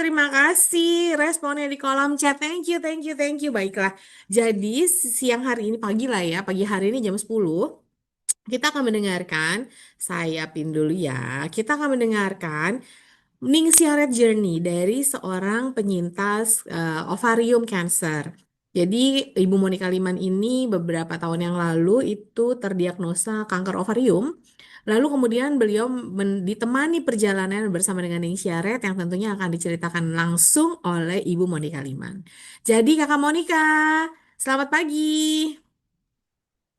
Terima kasih responnya di kolom chat. Thank you, thank you, thank you. Baiklah. Jadi siang hari ini pagi lah ya, pagi hari ini jam 10 kita akan mendengarkan, saya pin dulu ya. Kita akan mendengarkan Ningxia Red Journey dari seorang penyintas ovarium cancer. Jadi Ibu Monica Liman ini beberapa tahun yang lalu itu terdiagnosa kanker ovarium. Lalu kemudian beliau ditemani perjalanan bersama dengan Ningxia Red yang tentunya akan diceritakan langsung oleh Ibu Monica Liman. Jadi Kakak Monica, selamat pagi.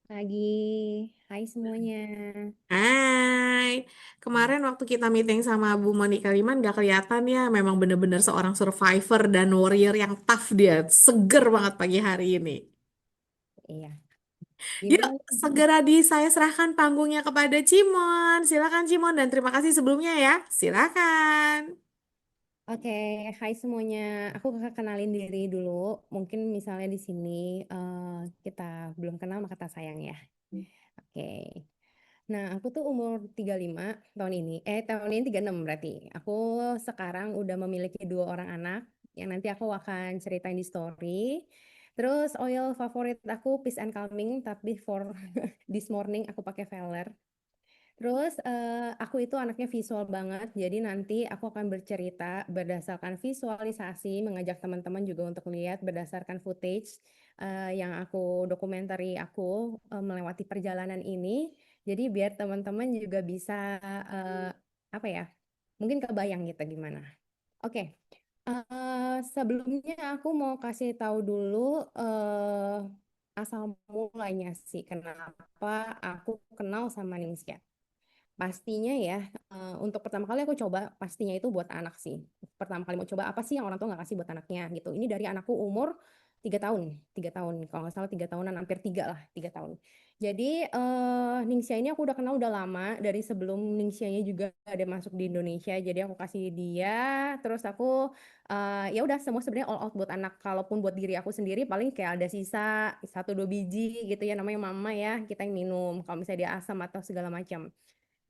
Pagi, hai semuanya. Hai, kemarin waktu kita meeting sama Bu Monica Liman gak kelihatan ya, memang bener-bener seorang survivor dan warrior yang tough dia, seger banget pagi hari ini. Iya, Yuk, gimana? segera saya serahkan panggungnya kepada Cimon. Silakan Cimon dan terima kasih sebelumnya ya. Silakan. Oke, hai semuanya. Aku kenalin diri dulu. Mungkin misalnya di sini eh, kita belum kenal maka tak sayang ya. Oke. Nah, aku tuh umur 35 tahun ini. Tahun ini 36 berarti. Aku sekarang udah memiliki dua orang anak yang nanti aku akan ceritain di story. Terus oil favorit aku Peace and Calming, tapi for this morning aku pakai Veller. Terus aku itu anaknya visual banget, jadi nanti aku akan bercerita berdasarkan visualisasi, mengajak teman-teman juga untuk lihat berdasarkan footage yang aku dokumentari aku melewati perjalanan ini. Jadi biar teman-teman juga bisa eh, apa ya, mungkin kebayang gitu gimana. Oke, sebelumnya aku mau kasih tahu dulu asal mulanya sih kenapa aku kenal sama Ningxia. Pastinya ya, untuk pertama kali aku coba, pastinya itu buat anak sih. Pertama kali mau coba apa sih yang orang tua nggak kasih buat anaknya gitu. Ini dari anakku umur 3 tahun, 3 tahun. Kalau nggak salah 3 tahunan, hampir 3 lah, 3 tahun. Jadi Ningxia ini aku udah kenal udah lama dari sebelum Ningxianya juga ada masuk di Indonesia. Jadi aku kasih dia, terus aku ya udah semua sebenarnya all out buat anak. Kalaupun buat diri aku sendiri paling kayak ada sisa 1 2 biji gitu ya namanya mama ya kita yang minum. Kalau misalnya dia asam atau segala macam.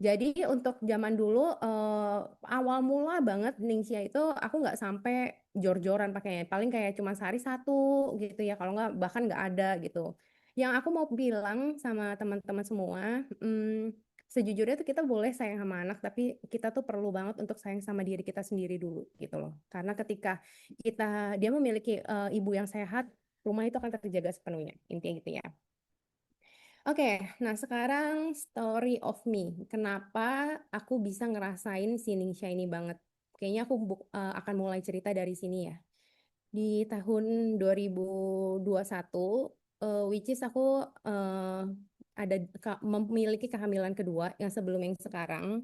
Jadi untuk zaman dulu awal mula banget Ningxia itu aku nggak sampai jor-joran pakainya. Paling kayak cuma sehari satu gitu ya. Kalau nggak bahkan nggak ada gitu. Yang aku mau bilang sama teman-teman semua, sejujurnya tuh kita boleh sayang sama anak, tapi kita tuh perlu banget untuk sayang sama diri kita sendiri dulu gitu loh. Karena ketika dia memiliki ibu yang sehat, rumah itu akan terjaga sepenuhnya. Intinya gitu ya. Oke, nah sekarang story of me. Kenapa aku bisa ngerasain si Ningsha ini banget? Kayaknya aku akan mulai cerita dari sini ya. Di tahun 2021, which is aku memiliki kehamilan kedua yang sebelum yang sekarang.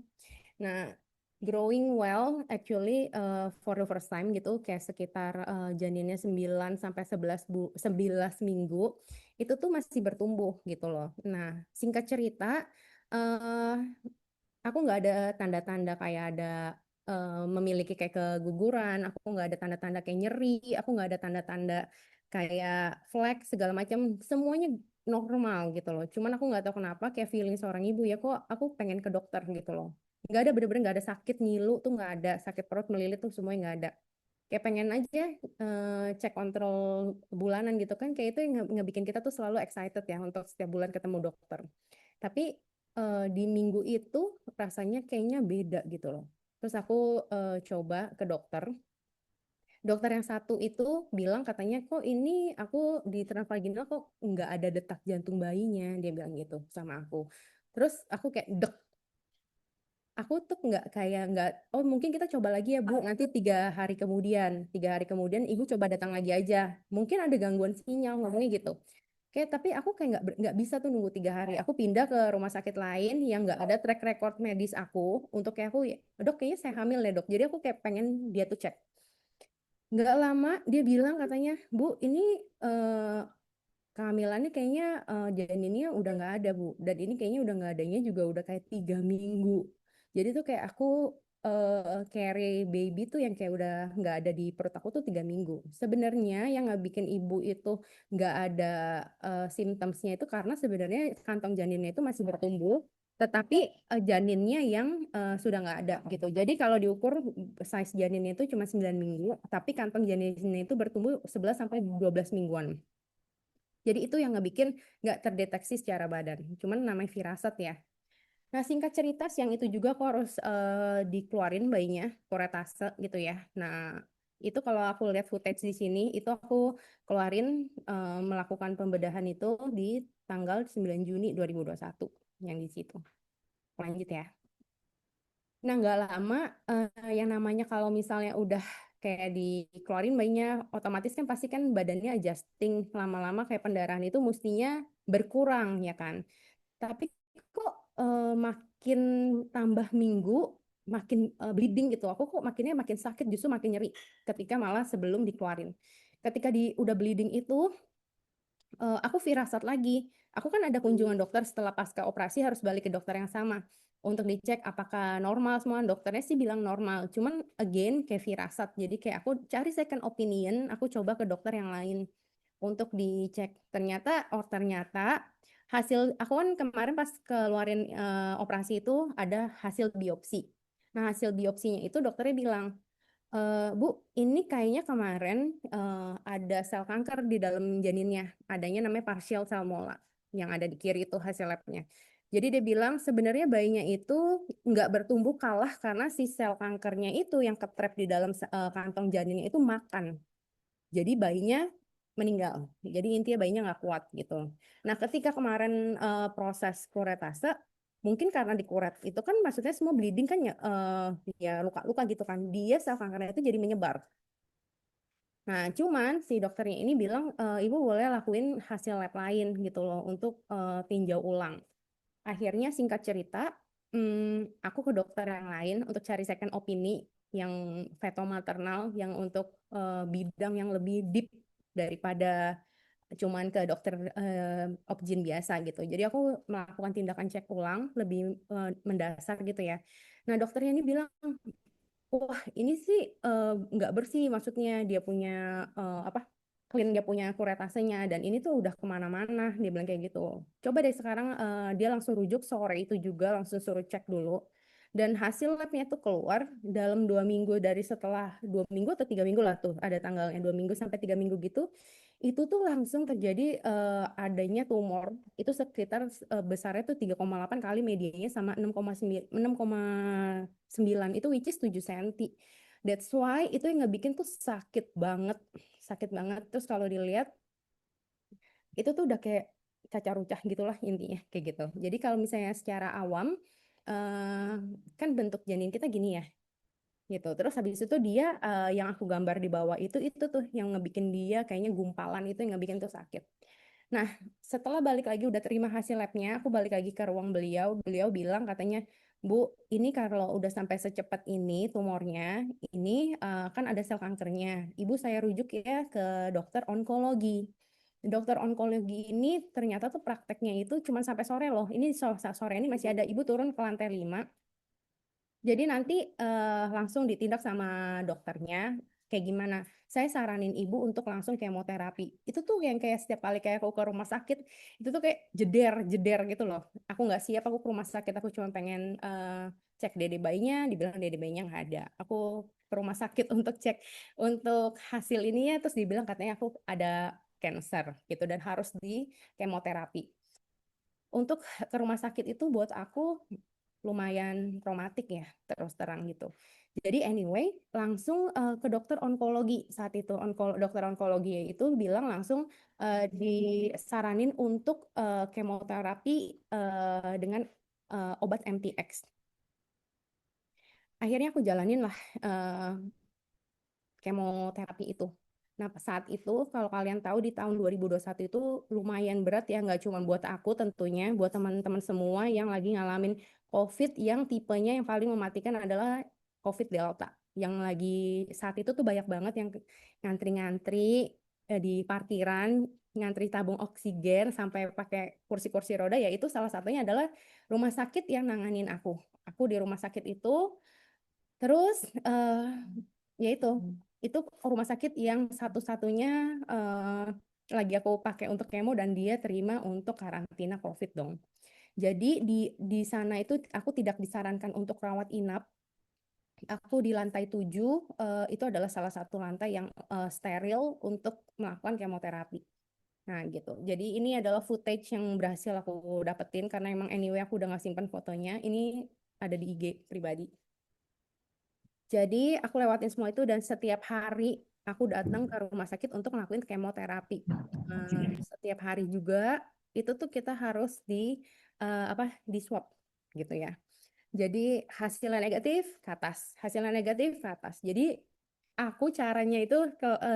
Nah, growing well actually for the first time gitu kayak sekitar janinnya 9 sampai 11 minggu itu tuh masih bertumbuh gitu loh. Nah, singkat cerita eh aku nggak ada tanda-tanda kayak ada memiliki kayak keguguran, aku nggak ada tanda-tanda kayak nyeri, aku nggak ada tanda-tanda kayak flek segala macam, semuanya normal gitu loh. Cuman aku nggak tahu kenapa kayak feeling seorang ibu ya kok aku pengen ke dokter gitu loh. Nggak ada bener-bener nggak ada sakit ngilu tuh nggak ada, sakit perut melilit tuh semuanya nggak ada. Kayak pengen aja cek kontrol bulanan gitu kan, kayak itu yang ngebikin kita tuh selalu excited ya untuk setiap bulan ketemu dokter. Tapi di minggu itu rasanya kayaknya beda gitu loh. Terus aku coba ke dokter. Dokter yang satu itu bilang katanya kok ini aku di transvaginal kok nggak ada detak jantung bayinya. Dia bilang gitu sama aku. Terus aku kayak dek. Aku tuh nggak, oh mungkin kita coba lagi ya Bu, nanti 3 hari kemudian. 3 hari kemudian ibu coba datang lagi aja. Mungkin ada gangguan sinyal ngomongnya gitu. Kayak tapi aku kayak nggak bisa tuh nunggu 3 hari. Aku pindah ke rumah sakit lain yang nggak ada track record medis aku untuk kayak aku, dok kayaknya saya hamil deh dok. Jadi aku kayak pengen dia tuh cek. Nggak lama dia bilang katanya, Bu ini eh, kehamilannya kayaknya janinnya udah nggak ada Bu. Dan ini kayaknya udah nggak adanya juga udah kayak 3 minggu. Jadi tuh kayak aku carry baby tuh yang kayak udah nggak ada di perut aku tuh 3 minggu. Sebenarnya yang nggak bikin ibu itu nggak ada symptomsnya itu karena sebenarnya kantong janinnya itu masih bertumbuh. tetapi janinnya yang sudah nggak ada gitu. Jadi kalau diukur size janinnya itu cuma 9 minggu, tapi kantong janinnya itu bertumbuh 11 sampai 12 mingguan. Jadi itu yang ngebikin nggak terdeteksi secara badan. Cuman namanya firasat ya. Nah, singkat cerita, siang itu juga aku harus dikeluarin bayinya, kuretase gitu ya. Nah, itu kalau aku lihat footage di sini, itu aku keluarin melakukan pembedahan itu di tanggal 9 Juni 2021 yang di situ. Lanjut ya. Nah, nggak lama yang namanya kalau misalnya udah kayak dikeluarin bayinya, otomatis kan pasti kan badannya adjusting lama-lama kayak pendarahan itu mestinya berkurang ya kan. Tapi kok makin tambah minggu makin bleeding gitu. Aku kok makinnya makin sakit justru makin nyeri ketika malah sebelum dikeluarin. Ketika udah bleeding itu aku firasat lagi. Aku kan ada kunjungan dokter setelah pasca operasi harus balik ke dokter yang sama untuk dicek apakah normal semua. Dokternya sih bilang normal. Cuman again kayak firasat. Jadi kayak aku cari second opinion, aku coba ke dokter yang lain untuk dicek. Ternyata hasil aku kan kemarin pas keluarin operasi itu ada hasil biopsi. Nah, hasil biopsinya itu dokternya bilang, Bu, ini kayaknya kemarin ada sel kanker di dalam janinnya. Adanya namanya partial salmonella yang ada di kiri itu hasil labnya. Jadi dia bilang sebenarnya bayinya itu nggak bertumbuh kalah karena si sel kankernya itu yang ketrap di dalam kantong janinnya itu makan. Jadi bayinya meninggal. Jadi intinya bayinya nggak kuat gitu. Nah, ketika kemarin proses kuretase, mungkin karena dikuret itu kan maksudnya semua bleeding kan ya, ya luka-luka gitu kan. Dia sel kankernya itu jadi menyebar. Nah, cuman si dokternya ini bilang ibu boleh lakuin hasil lab lain gitu loh untuk tinjau ulang. Akhirnya singkat cerita, aku ke dokter yang lain untuk cari second opini yang feto-maternal yang untuk bidang yang lebih deep daripada cuman ke dokter obgyn biasa gitu. Jadi aku melakukan tindakan cek ulang lebih mendasar gitu ya. Nah, dokternya ini bilang, wah, ini sih nggak bersih, maksudnya dia punya apa? Clean, dia punya kuretasenya dan ini tuh udah kemana-mana, dia bilang kayak gitu. Coba deh sekarang dia langsung rujuk sore itu juga langsung suruh cek dulu. Dan hasil labnya tuh keluar dalam 2 minggu dari setelah 2 minggu atau 3 minggu lah tuh ada tanggalnya 2 minggu sampai 3 minggu gitu. Itu tuh langsung terjadi adanya tumor itu sekitar besarnya tuh 3,8 kali medianya sama 6,9 itu which is 7 cm. That's why itu yang ngebikin tuh sakit banget, sakit banget. Terus kalau dilihat itu tuh udah kayak cacar-ucah gitulah intinya kayak gitu. Jadi kalau misalnya secara awam eh, kan bentuk janin kita gini ya gitu. Terus habis itu dia yang aku gambar di bawah itu tuh yang ngebikin dia kayaknya gumpalan itu yang ngebikin tuh sakit. Nah, setelah balik lagi udah terima hasil labnya, aku balik lagi ke ruang beliau. Beliau bilang katanya, Bu, ini kalau udah sampai secepat ini tumornya, ini kan ada sel kankernya. Ibu saya rujuk ya ke dokter onkologi. Dokter onkologi ini ternyata tuh prakteknya itu cuma sampai sore loh. Ini sore ini masih ada ibu turun ke lantai 5. Jadi nanti langsung ditindak sama dokternya kayak gimana. Saya saranin ibu untuk langsung kemoterapi. Itu tuh yang kayak setiap kali kayak aku ke rumah sakit, itu tuh kayak jeder gitu loh. Aku nggak siap, aku ke rumah sakit, aku cuma pengen cek dede bayinya, dibilang dede bayinya nggak ada. Aku ke rumah sakit untuk cek untuk hasil ininya, terus dibilang katanya aku ada cancer gitu dan harus di kemoterapi. Untuk ke rumah sakit itu buat aku lumayan traumatik ya, terus terang gitu. Jadi anyway, langsung ke dokter onkologi saat itu. Dokter onkologi itu bilang langsung disaranin untuk kemoterapi dengan obat MTX. Akhirnya aku jalanin lah eh, kemoterapi itu. Nah, saat itu kalau kalian tahu di tahun 2021 itu lumayan berat ya, nggak cuma buat aku tentunya, buat teman-teman semua yang lagi ngalamin COVID yang tipenya yang paling mematikan adalah COVID Delta. Yang lagi saat itu tuh banyak banget yang ngantri-ngantri di parkiran, ngantri tabung oksigen sampai pakai kursi-kursi roda, ya itu salah satunya adalah rumah sakit yang nanganin aku. Aku di rumah sakit itu. Terus ya itu rumah sakit yang satu-satunya lagi aku pakai untuk kemo dan dia terima untuk karantina COVID dong. Jadi di sana itu aku tidak disarankan untuk rawat inap. Aku di lantai 7, itu adalah salah satu lantai yang steril untuk melakukan kemoterapi. Nah, gitu. Jadi ini adalah footage yang berhasil aku dapetin karena emang anyway aku udah nggak simpen fotonya. Ini ada di IG pribadi. Jadi aku lewatin semua itu dan setiap hari aku datang ke rumah sakit untuk ngelakuin kemoterapi. Setiap hari juga itu tuh kita harus di swab gitu ya. Jadi hasilnya negatif ke atas, hasilnya negatif ke atas. Jadi aku caranya itu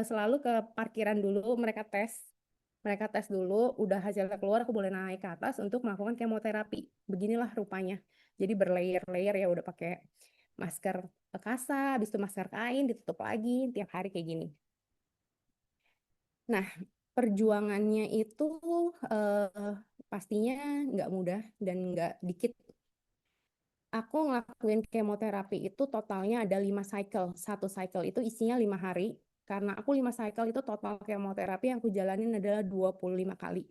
selalu ke parkiran dulu, mereka tes dulu, udah hasilnya keluar, aku boleh naik ke atas untuk melakukan kemoterapi. Beginilah rupanya. Jadi berlayer-layer ya, udah pakai masker kasa, habis itu masker kain, ditutup lagi, tiap hari kayak gini. Nah, perjuangannya itu eh, pastinya nggak mudah dan nggak dikit. Aku ngelakuin kemoterapi itu totalnya ada 5 cycle. Satu cycle itu isinya 5 hari. Karena aku 5 cycle itu total kemoterapi yang aku jalanin adalah 25 kali.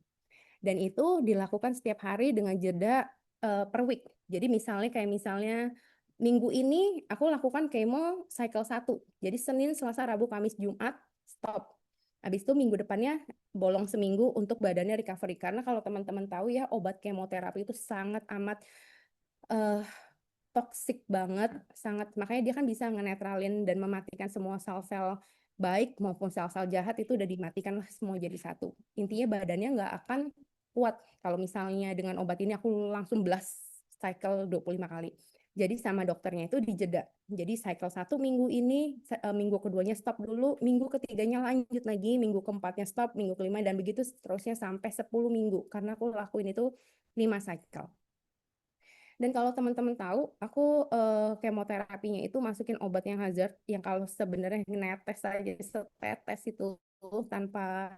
Dan itu dilakukan setiap hari dengan jeda per week. Jadi misalnya minggu ini aku lakukan kemo cycle 1. Jadi Senin, Selasa, Rabu, Kamis, Jumat stop. Habis itu minggu depannya bolong seminggu untuk badannya recovery. Karena kalau teman-teman tahu ya obat kemoterapi itu sangat amat eh, toksik banget, sangat makanya dia kan bisa ngenetralin dan mematikan semua sel-sel baik maupun sel-sel jahat itu udah dimatikan lah semua jadi satu. Intinya badannya nggak akan kuat kalau misalnya dengan obat ini aku langsung blast cycle 25 kali. Jadi sama dokternya itu dijeda. Jadi cycle 1 minggu ini, minggu keduanya stop dulu, minggu ketiganya lanjut lagi, minggu keempatnya stop, minggu kelima dan begitu seterusnya sampai 10 minggu karena aku lakuin itu 5 cycle. Dan kalau teman-teman tahu, aku kemoterapinya itu masukin obat yang hazard, yang kalau sebenarnya netes aja setetes itu tanpa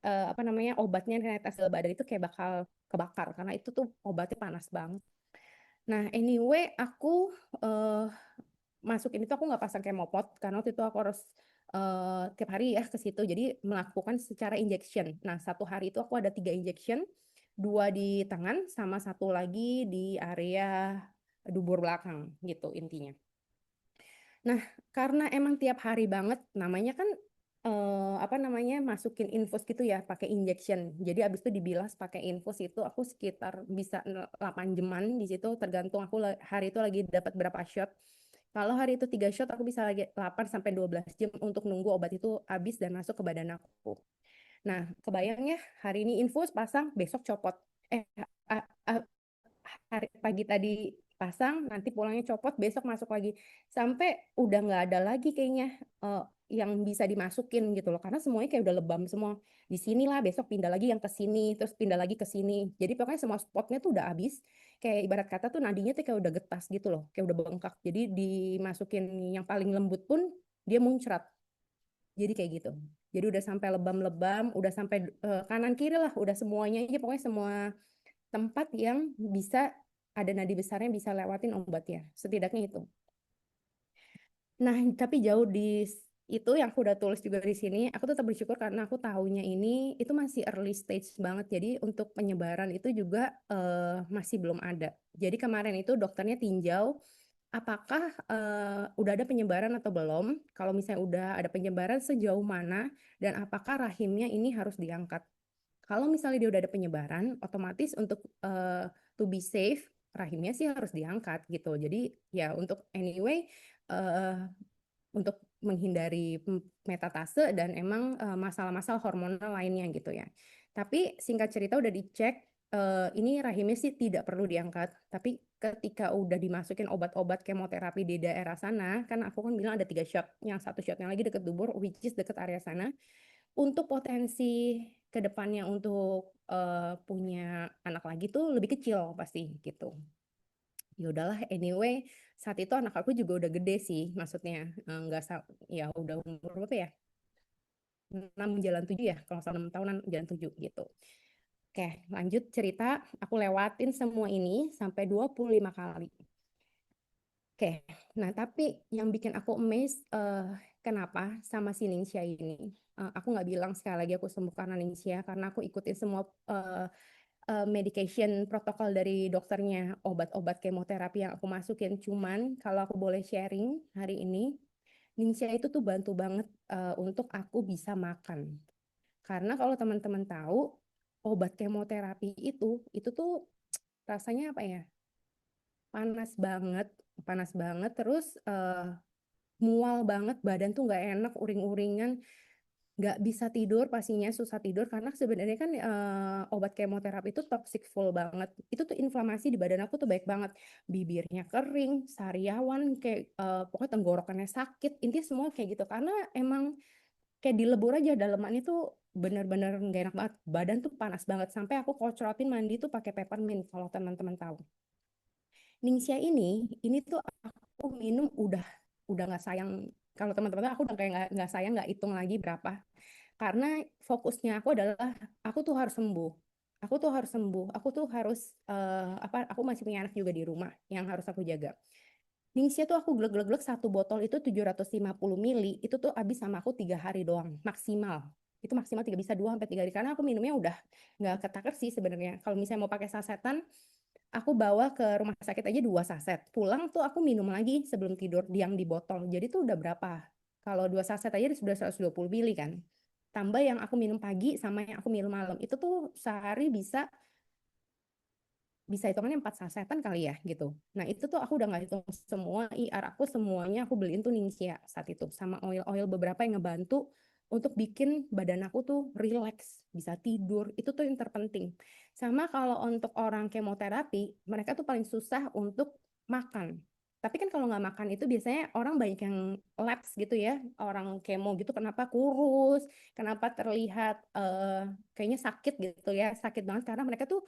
apa namanya obatnya netes ke badan itu kayak bakal kebakar karena itu tuh obatnya panas banget. Nah, anyway, aku eh, masukin itu aku nggak pasang kemopot karena waktu itu aku harus tiap hari ya ke situ. Jadi melakukan secara injection. Nah, satu hari itu aku ada 3 injection, 2 di tangan sama satu lagi di area dubur belakang gitu intinya. Nah, karena emang tiap hari banget, namanya kan apa namanya masukin infus gitu ya, pakai injection. Jadi abis itu dibilas pakai infus itu aku sekitar bisa 8 jaman di situ, tergantung aku hari itu lagi dapat berapa shot. Kalau hari itu 3 shot, aku bisa lagi 8 sampai 12 jam untuk nunggu obat itu habis dan masuk ke badan aku. Nah, kebayangnya hari ini infus pasang, besok copot. Eh, a- a- hari pagi tadi pasang, nanti pulangnya copot, besok masuk lagi. Sampai udah nggak ada lagi kayaknya yang bisa dimasukin gitu loh. Karena semuanya kayak udah lebam semua. Di sini lah, besok pindah lagi yang ke sini, terus pindah lagi ke sini. Jadi pokoknya semua spotnya tuh udah habis. Kayak ibarat kata tuh nadinya tuh kayak udah getas gitu loh, kayak udah bengkak. Jadi dimasukin yang paling lembut pun dia muncrat. Jadi kayak gitu. Jadi udah sampai lebam-lebam, udah sampai kanan kiri lah, udah semuanya aja pokoknya semua tempat yang bisa ada nadi besarnya bisa lewatin obatnya. Setidaknya itu. Nah, tapi jauh di itu yang aku udah tulis juga di sini, aku tetap bersyukur karena aku tahunya ini itu masih early stage banget. Jadi untuk penyebaran itu juga masih belum ada. Jadi kemarin itu dokternya tinjau apakah udah ada penyebaran atau belum. Kalau misalnya udah ada penyebaran sejauh mana dan apakah rahimnya ini harus diangkat. Kalau misalnya dia udah ada penyebaran, otomatis untuk to be safe, rahimnya sih harus diangkat gitu. Jadi ya untuk anyway, uh, untuk menghindari metatase dan emang masalah-masalah hormonal lainnya gitu ya. Tapi singkat cerita udah dicek, ini rahimnya sih tidak perlu diangkat. Tapi ketika udah dimasukin obat-obat kemoterapi di daerah sana, kan aku kan bilang ada 3 shot. Yang satu shotnya lagi deket dubur, which is deket area sana untuk potensi kedepannya untuk punya anak lagi tuh lebih kecil pasti gitu. Ya udahlah, anyway, saat itu anak aku juga udah gede sih, maksudnya nggak ya udah umur berapa ya? 6 jalan 7 ya, kalau salah 6 tahunan jalan 7 gitu. Oke, lanjut cerita, aku lewatin semua ini sampai 25 kali. Oke, nah tapi yang bikin aku amazed kenapa sama si Ningxia ini? Aku nggak bilang sekali lagi aku sembuh karena Ningxia, karena aku ikutin semua medication protokol dari dokternya, obat-obat kemoterapi yang aku masukin. Cuman kalau aku boleh sharing hari ini, Ningxia itu tuh bantu banget untuk aku bisa makan. Karena kalau teman-teman tahu, obat kemoterapi itu tuh rasanya apa ya? Panas banget, panas banget. Terus mual banget, badan tuh nggak enak, uring-uringan, nggak bisa tidur, pastinya susah tidur karena sebenarnya kan obat kemoterapi itu toxic full banget. Itu tuh inflamasi di badan aku tuh baik banget. Bibirnya kering, sariawan, kayak pokoknya tenggorokannya sakit. Intinya semua kayak gitu karena emang kayak dilebur aja dalemannya tuh bener-bener nggak enak banget. Badan tuh panas banget sampai aku kocrotin mandi tuh pakai peppermint kalau teman-teman tahu. Ningxia ini tuh aku minum udah nggak sayang. Kalau teman-teman tahu, aku udah kayak nggak sayang, nggak hitung lagi berapa. Karena fokusnya aku adalah aku tuh harus sembuh. Aku tuh harus sembuh. Aku tuh harus apa? Aku masih punya anak juga di rumah yang harus aku jaga. Ningxia tuh aku glek-glek satu botol itu 750 mili. Itu tuh habis sama aku 3 hari doang maksimal. Itu maksimal tiga bisa 2 sampai 3 hari karena aku minumnya udah nggak ketaker sih sebenarnya. Kalau misalnya mau pakai sasetan, aku bawa ke rumah sakit aja 2 saset. Pulang tuh aku minum lagi sebelum tidur yang di botol. Jadi tuh udah berapa? Kalau 2 saset aja sudah 120 mili kan. Tambah yang aku minum pagi sama yang aku minum malam. Itu tuh sehari bisa hitungannya 4 sasetan kali ya gitu. Nah itu tuh aku udah nggak hitung semua IR aku semuanya aku beliin tuh Ningxia saat itu sama oil-oil beberapa yang ngebantu untuk bikin badan aku tuh relax, bisa tidur. Itu tuh yang terpenting. Sama kalau untuk orang kemoterapi, mereka tuh paling susah untuk makan. Tapi kan kalau nggak makan itu biasanya orang banyak yang lapse gitu ya. Orang kemo gitu kenapa kurus, kenapa terlihat kayaknya sakit gitu ya. Sakit banget karena mereka tuh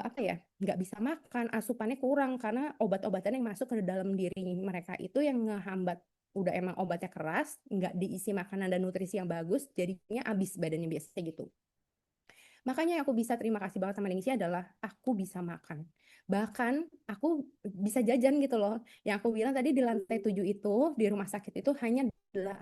apa ya, nggak bisa makan, asupannya kurang karena obat-obatan yang masuk ke dalam diri mereka itu yang ngehambat. Udah emang obatnya keras, nggak diisi makanan dan nutrisi yang bagus, jadinya habis badannya biasa gitu. Makanya yang aku bisa terima kasih banget sama Indonesia adalah aku bisa makan. Bahkan aku bisa jajan gitu loh. Yang aku bilang tadi di lantai 7 itu, di rumah sakit itu hanya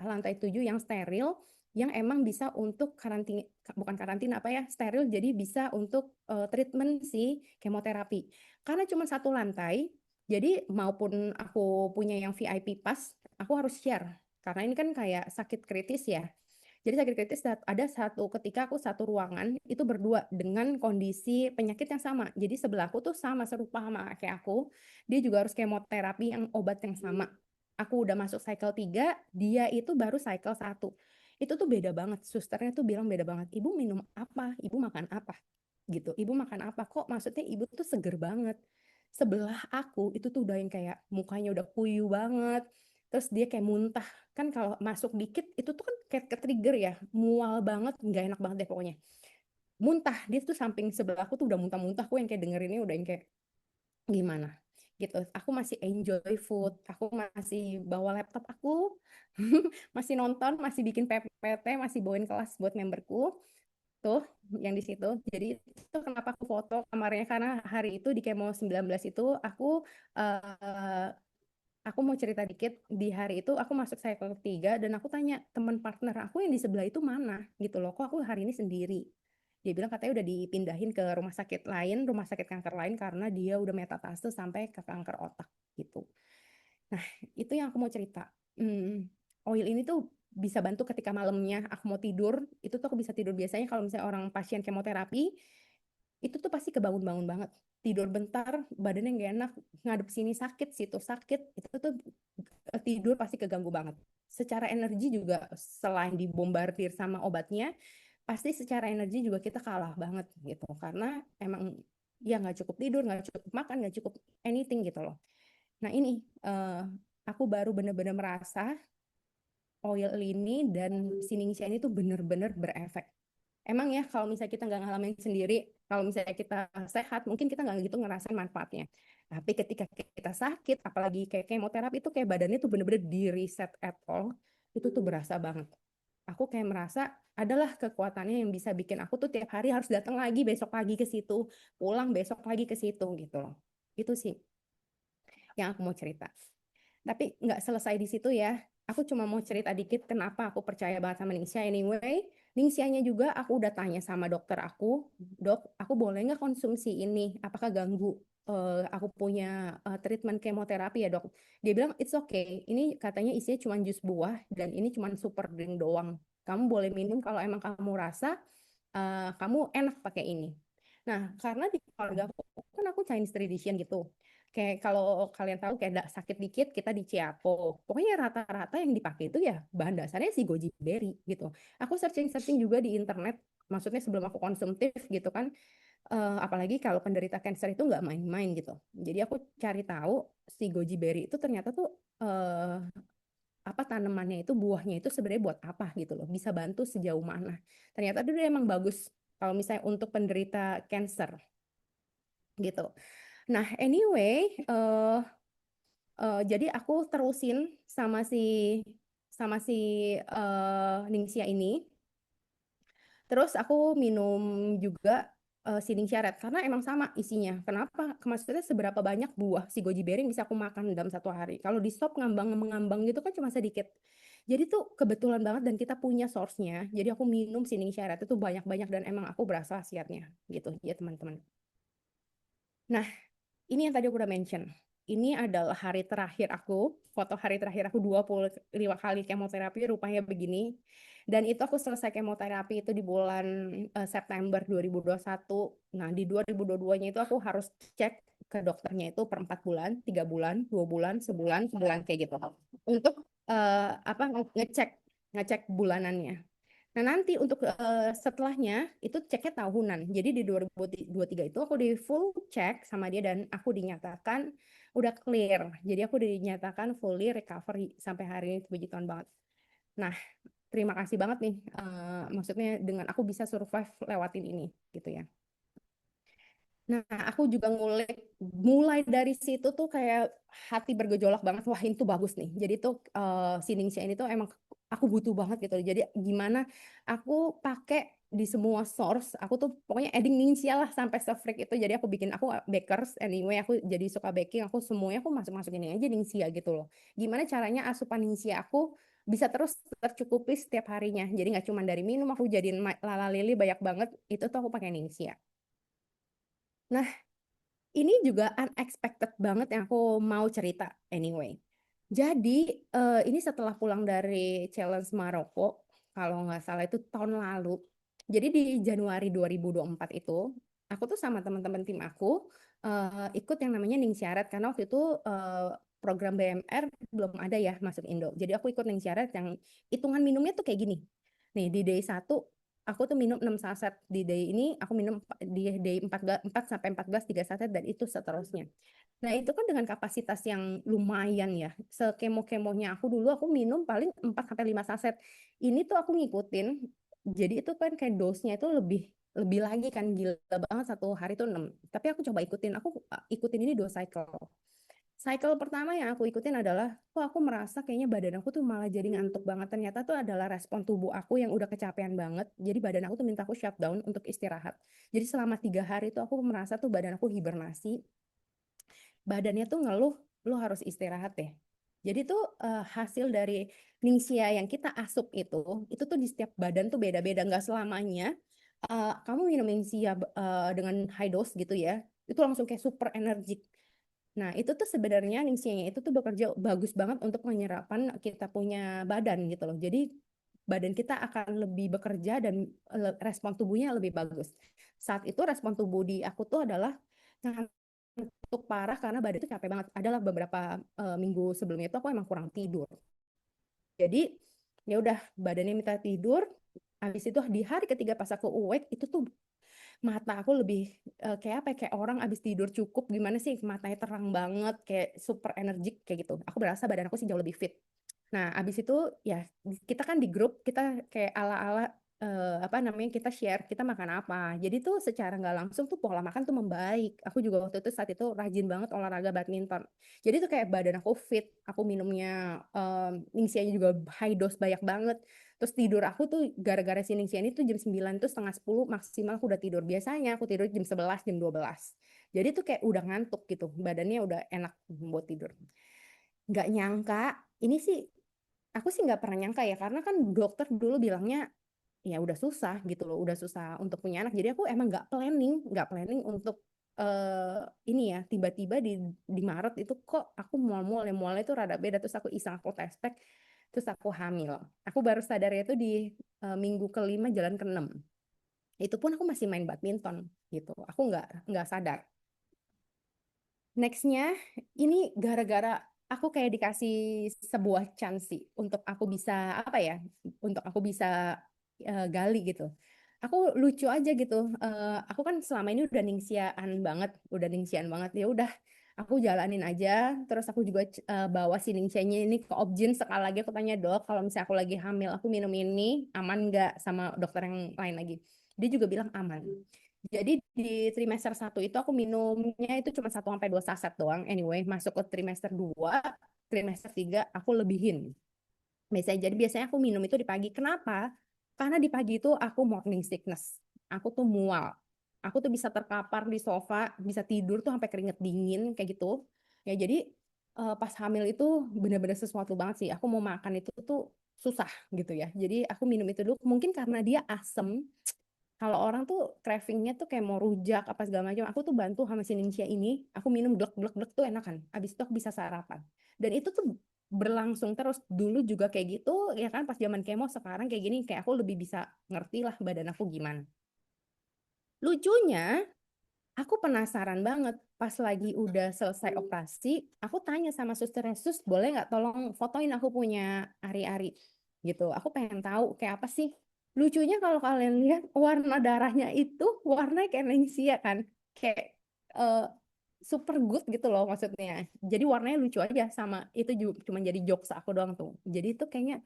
lantai 7 yang steril, yang emang bisa untuk karantina, bukan karantina apa ya, steril jadi bisa untuk treatment si kemoterapi. Karena cuma satu lantai, jadi maupun aku punya yang VIP pass, aku harus share. Karena ini kan kayak sakit kritis ya. Jadi sakit kritis ada satu ketika aku satu ruangan itu berdua dengan kondisi penyakit yang sama. Jadi sebelahku tuh sama serupa sama kayak aku. Dia juga harus kemoterapi yang obat yang sama. Aku udah masuk cycle 3, dia itu baru cycle 1. Itu tuh beda banget. Susternya tuh bilang beda banget. Ibu minum apa? Ibu makan apa? Gitu. Ibu makan apa? Kok maksudnya ibu tuh seger banget. Sebelah aku itu tuh udah yang kayak mukanya udah kuyu banget. Terus dia kayak muntah kan kalau masuk dikit itu tuh kan kayak ke trigger ya mual banget nggak enak banget deh pokoknya muntah dia tuh samping sebelah aku tuh udah muntah-muntah aku yang kayak dengerinnya udah yang kayak gimana gitu aku masih enjoy food aku masih bawa laptop aku masih nonton masih bikin PPT masih bawain kelas buat memberku tuh yang di situ jadi itu kenapa aku foto kamarnya karena hari itu di Kemo 19 itu eh, aku mau cerita dikit, di hari itu aku masuk cycle ketiga dan aku tanya teman partner aku yang di sebelah itu mana gitu loh, kok aku hari ini sendiri. Dia bilang katanya udah dipindahin ke rumah sakit lain, rumah sakit kanker lain karena dia udah metastase sampai ke kanker otak gitu. Nah, itu yang aku mau cerita. Oil ini tuh bisa bantu ketika malamnya aku mau tidur, itu tuh aku bisa tidur biasanya kalau misalnya orang pasien kemoterapi, itu tuh pasti kebangun-bangun banget tidur bentar badannya nggak enak ngadep sini sakit situ sakit itu tuh tidur pasti keganggu banget secara energi juga selain dibombardir sama obatnya pasti secara energi juga kita kalah banget gitu karena emang ya nggak cukup tidur nggak cukup makan nggak cukup anything gitu loh nah ini aku baru bener-bener merasa oil ini dan siningsia ini tuh bener-bener berefek. Emang ya kalau misalnya kita nggak ngalamin sendiri, kalau misalnya kita sehat, mungkin kita nggak gitu ngerasain manfaatnya. Tapi ketika kita sakit, apalagi kayak kemoterapi itu kayak badannya tuh bener-bener di reset at all, itu tuh berasa banget. Aku kayak merasa adalah kekuatannya yang bisa bikin aku tuh tiap hari harus datang lagi besok pagi ke situ, pulang besok lagi ke situ gitu loh. Itu sih yang aku mau cerita. Tapi nggak selesai di situ ya. Aku cuma mau cerita dikit kenapa aku percaya banget sama Indonesia anyway. Ningsianya juga aku udah tanya sama dokter aku, dok, aku boleh nggak konsumsi ini? Apakah ganggu aku punya treatment kemoterapi ya dok? Dia bilang it's okay. Ini katanya isinya cuma jus buah dan ini cuma super drink doang. Kamu boleh minum kalau emang kamu rasa kamu enak pakai ini. Nah, karena di keluarga aku kan aku Chinese tradition gitu. Kayak kalau kalian tahu kayak sakit dikit kita di Ciapo. Pokoknya rata-rata yang dipakai itu ya bahan dasarnya si goji berry gitu. Aku searching-searching juga di internet, maksudnya sebelum aku konsumtif gitu kan. Apalagi kalau penderita cancer itu nggak main-main gitu. Jadi aku cari tahu si goji berry itu ternyata tuh apa tanamannya itu buahnya itu sebenarnya buat apa gitu loh. Bisa bantu sejauh mana. Ternyata itu emang bagus kalau misalnya untuk penderita cancer gitu. Nah, anyway, jadi aku terusin sama si Ningxia ini. Terus aku minum juga sining syarat karena emang sama isinya. Kenapa? Maksudnya seberapa banyak buah si goji berry yang bisa aku makan dalam satu hari. Kalau di stop ngambang-mengambang gitu kan cuma sedikit. Jadi tuh kebetulan banget dan kita punya source-nya. Jadi aku minum sining syarat itu banyak-banyak dan emang aku berasa khasiatnya gitu ya teman-teman. Nah, ini yang tadi aku udah mention. Ini adalah hari terakhir aku, foto hari terakhir aku 25 kali kemoterapi rupanya begini. Dan itu aku selesai kemoterapi itu di bulan September 2021. Nah, di 2022-nya itu aku harus cek ke dokternya itu per 4 bulan, 3 bulan, 2 bulan, sebulan, sebulan kayak gitu. Untuk apa ngecek ngecek bulanannya. Nah, nanti untuk setelahnya itu ceknya tahunan. Jadi di 2023 itu aku di full cek sama dia dan aku dinyatakan udah clear. Jadi aku dinyatakan fully recovery sampai hari ini, puji Tuhan banget. Nah, terima kasih banget nih. Maksudnya dengan aku bisa survive lewatin ini gitu ya. Nah, aku juga ngulik mulai dari situ tuh kayak hati bergejolak banget. Wah, ini tuh bagus nih. Jadi tuh si Ningsia ini tuh emang aku butuh banget gitu. Jadi gimana aku pakai di semua source. Aku tuh pokoknya adding Ningsia lah sampai se-freak itu. Jadi aku bikin aku bakers anyway. Aku jadi suka baking. Aku semuanya aku masuk-masukin ini aja Ningsia gitu loh. Gimana caranya asupan Ningsia aku bisa terus tercukupi setiap harinya. Jadi nggak cuma dari minum aku jadiin lala lili banyak banget. Itu tuh aku pakai Ningsia. Nah, ini juga unexpected banget yang aku mau cerita anyway. Jadi ini setelah pulang dari challenge Maroko, kalau nggak salah itu tahun lalu. Jadi di Januari 2024 itu, aku tuh sama teman-teman tim aku ikut yang namanya Ning Syarat karena waktu itu program BMR belum ada ya masuk Indo. Jadi aku ikut Ning Syarat yang hitungan minumnya tuh kayak gini. Nih di day 1 aku tuh minum 6 saset di day ini, aku minum di day 4 sampai 14 3 saset dan itu seterusnya. Nah, itu kan dengan kapasitas yang lumayan ya. Sekemo-kemonya aku dulu aku minum paling 4 sampai 5 saset. Ini tuh aku ngikutin. Jadi itu kan kayak dosnya itu lebih lebih lagi kan gila banget satu hari tuh 6. Tapi aku coba ikutin. Aku ikutin ini 2 cycle. Cycle pertama yang aku ikutin adalah, kok aku merasa kayaknya badan aku tuh malah jadi ngantuk banget. Ternyata tuh adalah respon tubuh aku yang udah kecapean banget. Jadi badan aku tuh minta aku shutdown untuk istirahat. Jadi selama 3 hari tuh aku merasa tuh badan aku hibernasi. Badannya tuh ngeluh, lu harus istirahat deh. Jadi tuh hasil dari Ningxia yang kita asup itu tuh di setiap badan tuh beda-beda. Nggak selamanya kamu minum Ningxia dengan high dose gitu ya, itu langsung kayak super energik. Nah, itu tuh sebenarnya ningsianya itu tuh bekerja bagus banget untuk penyerapan kita punya badan gitu loh. Jadi badan kita akan lebih bekerja dan respon tubuhnya lebih bagus. Saat itu respon tubuh di aku tuh adalah ngantuk parah karena badan itu capek banget. Adalah beberapa minggu sebelumnya itu aku emang kurang tidur. Jadi ya udah badannya minta tidur. Habis itu di hari ketiga pas aku awake itu tuh mata aku lebih kayak apa ya, kayak orang abis tidur cukup gimana sih matanya terang banget kayak super energik kayak gitu. Aku berasa badan aku sih jauh lebih fit. Nah, abis itu ya kita kan di grup kita kayak ala-ala apa namanya kita share kita makan apa. Jadi tuh secara nggak langsung tuh pola makan tuh membaik. Aku juga waktu itu saat itu rajin banget olahraga badminton. Jadi tuh kayak badan aku fit. Aku minumnya ningsianya juga high dose banyak banget. Terus tidur aku tuh gara-gara si ningsia ini tuh jam 9 tuh setengah 10 maksimal aku udah tidur. Biasanya aku tidur jam 11 jam 12. Jadi tuh kayak udah ngantuk gitu. Badannya udah enak buat tidur. Nggak nyangka ini sih aku sih nggak pernah nyangka ya karena kan dokter dulu bilangnya ya udah susah gitu loh, udah susah untuk punya anak. Jadi aku emang nggak planning untuk ini ya, tiba-tiba di Maret itu kok aku mual-mual itu rada beda, terus aku iseng aku tes pack, terus aku hamil. Aku baru sadar itu di minggu kelima jalan keenam. Itu pun aku masih main badminton gitu. Aku nggak sadar. Nextnya, ini gara-gara aku kayak dikasih sebuah chance sih untuk aku bisa apa ya, untuk aku bisa gali gitu. Aku lucu aja gitu. Aku kan selama ini udah ningsian banget. Ya udah, aku jalanin aja. Terus aku juga bawa si ningsianya ini ke Obgyn. Sekali lagi aku tanya dok, kalau misalnya aku lagi hamil, aku minum ini aman nggak, sama dokter yang lain lagi. Dia juga bilang aman. Jadi di trimester 1 itu aku minumnya itu cuma 1 sampai 2 saset doang. Anyway, masuk ke trimester 2, trimester 3 aku lebihin. Biasanya aku minum itu di pagi. Kenapa? Karena di pagi itu aku morning sickness. Aku tuh mual. Aku tuh bisa terkapar di sofa, bisa tidur tuh sampai keringet dingin kayak gitu. Ya jadi pas hamil itu bener-bener sesuatu banget sih. Aku mau makan itu tuh susah gitu ya. Jadi aku minum itu dulu. Mungkin karena dia asem, kalau orang tuh cravingnya tuh kayak mau rujak apa segala macam, aku tuh bantu sama Sininsia ini, aku minum glek glek glek tuh enakan. Abis itu aku bisa sarapan. Dan itu tuh berlangsung terus. Dulu juga kayak gitu, ya kan pas zaman kemo. Sekarang kayak gini, kayak aku lebih bisa ngerti lah badan aku gimana. Lucunya, aku penasaran banget. Pas lagi udah selesai operasi, aku tanya sama susternya, sus boleh nggak tolong fotoin aku punya ari-ari gitu. Aku pengen tahu kayak apa sih. Lucunya kalau kalian lihat warna darahnya itu warna kayak lensia kan. Kayak eh, super good gitu loh maksudnya. Jadi warnanya lucu aja, sama itu juga cuma jadi jokes aku doang tuh. Jadi itu kayaknya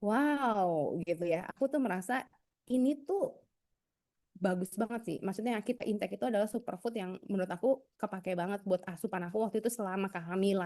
wow gitu ya. Aku tuh merasa ini tuh bagus banget sih. Maksudnya kita intake itu adalah superfood yang menurut aku kepake banget buat asupan aku waktu itu selama kehamilan.